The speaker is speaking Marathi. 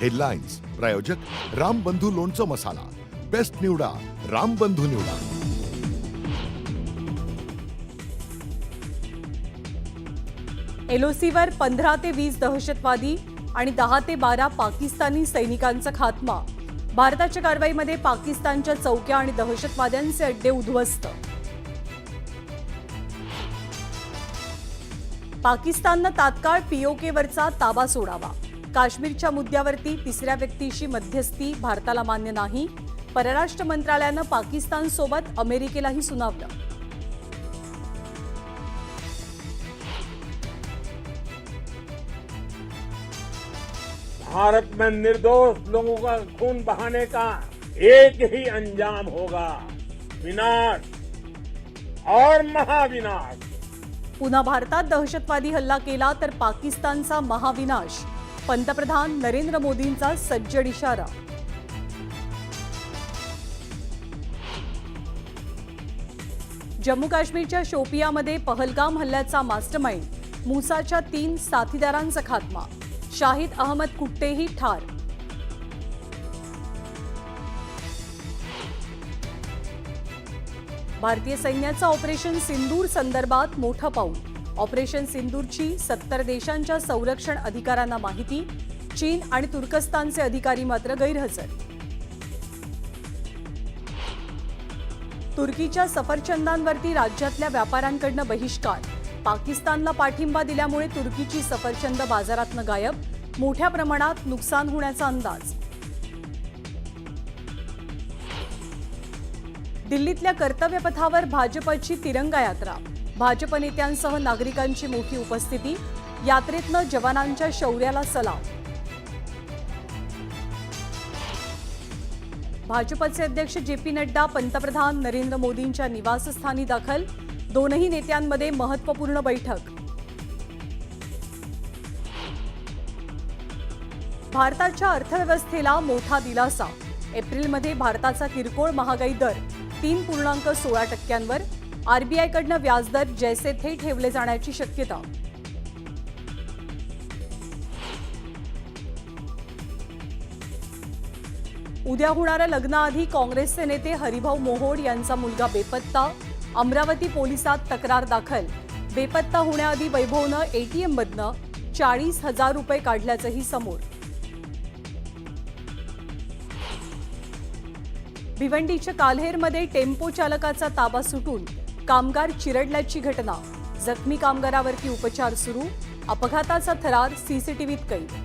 हेडलाईन्स प्रायोजक रामबंधू लोणचं मसाला, बेस्ट निवडा रामबंधू निवडा। एलओसीवर 15 ते 20 दहशतवादी आणि 10 ते 12 पाकिस्तानी सैनिकांचा खात्मा। भारताच्या कारवाईमध्ये पाकिस्तानच्या चौक्या आणि दहशतवाद्यांचे अड्डे उद्ध्वस्त। पाकिस्ताननं तात्काळ पीओकेवरचा ताबा सोडावा। काश्मीरच्या मुद्द्यावरती तिसऱ्या व्यक्तीशी मध्यस्थी भारताला मान्य नाही। परराष्ट्र मंत्रालयानं पाकिस्तानसोबत अमेरिकेलाही सुनावलं। भारत में निर्दोष लोगों का खून बहाने का एक ही अंजाम होगा, विनाश और महाविनाश। पुन्हा भारतात दहशतवादी हल्ला केला तर पाकिस्तानचा महाविनाश। पंतप्रधान नरेंद्र मोदींचा सज्जड इशारा। जम्मू काश्मीरच्या शोपियामध्ये पहलगाम हल्ल्याचा मास्टरमाइंड मूसाच्या 3 साथीदारांचा खात्मा। शाहिद अहमद कुट्टेही ठार। भारतीय सैन्याचा ऑपरेशन सिंदूर संदर्भात मोठं पाऊल। ऑपरेशन सिंदूरची 70 देशांच्या संरक्षण अधिकाऱ्यांना माहिती। चीन आणि तुर्कस्तानचे अधिकारी मात्र गैरहजर। तुर्कीच्या सफरचंदांवरती राज्यातल्या व्यापाऱ्यांकडनं बहिष्कार। पाकिस्तानला पाठिंबा दिल्यामुळे तुर्कीची सफरचंद बाजारातनं गायब। मोठ्या प्रमाणात नुकसान होण्याचा अंदाज। दिल्लीतल्या कर्तव्यपथावर भाजपची तिरंगा यात्रा। भाजप नेत्यांसह नागरिकांची मोठी उपस्थिती। यात्रेतनं जवानांच्या शौर्याला सलाम। भाजपचे अध्यक्ष जे.पी. नड्डा पंतप्रधान नरेंद्र मोदींच्या निवासस्थानी दाखल। दोनही नेत्यांमध्ये महत्त्वपूर्ण बैठक। भारताच्या अर्थव्यवस्थेला मोठा दिलासा। एप्रिलमध्ये भारताचा किरकोळ महागाई दर 3.16%वर। आरबीआयकडनं व्याजदर जैसे थे ठेवले जाण्याची शक्यता। उद्या होणाऱ्या लग्नाआधी काँग्रेसचे नेते हरिभाऊ मोहोड यांचा मुलगा बेपत्ता। अमरावती पोलिसात तक्रार दाखल। बेपत्ता होण्याआधी वैभवनं एटीएममधनं 40,000 रुपये काढल्याचंही समोर। भिवंडीच्या काल्हेरमध्ये टेम्पो चालकाचा ताबा सुटून कामगार चिरडल्याची घटना। जखमी कामगारावरती उपचार सुरू। अपघाताचा थरार सीसीटीव्हीत कैद।